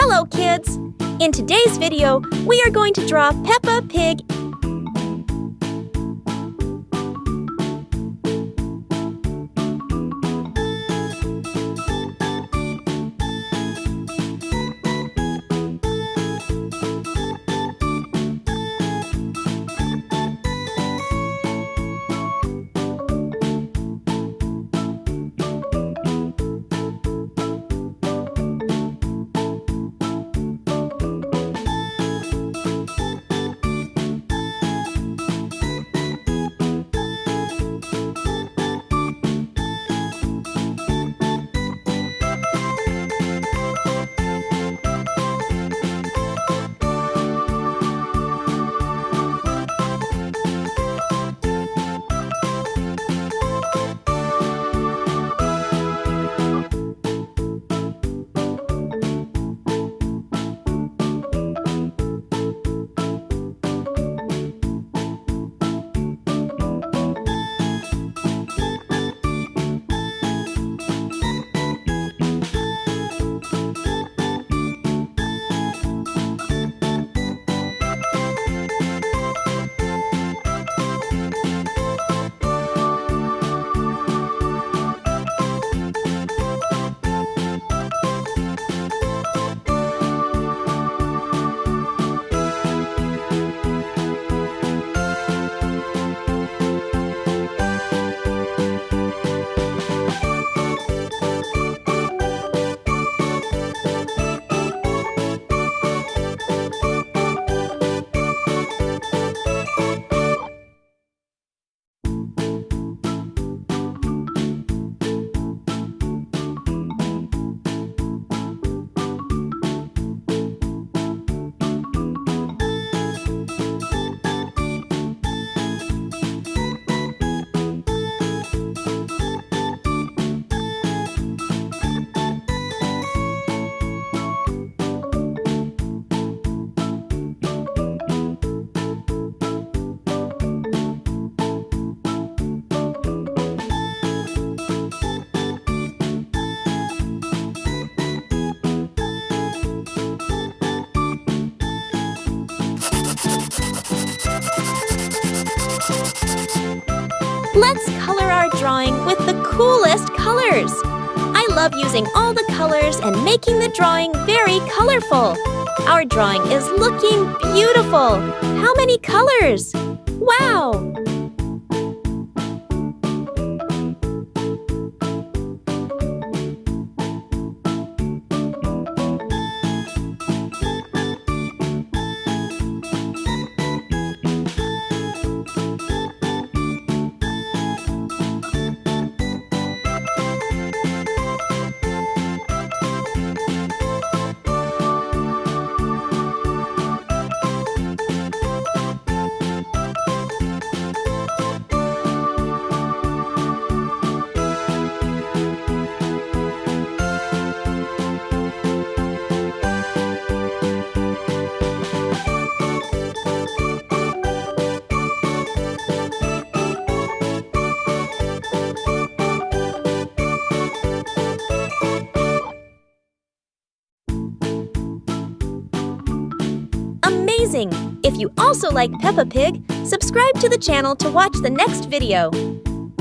Hello, kids! In today's video, we are going to draw Peppa Pig. Let's color our drawing with the coolest colors. I love using all the colors and making the drawing very colorful. Our drawing is looking beautiful. How many colors? Wow! Amazing! If you also like Peppa Pig, subscribe to the channel to watch the next video.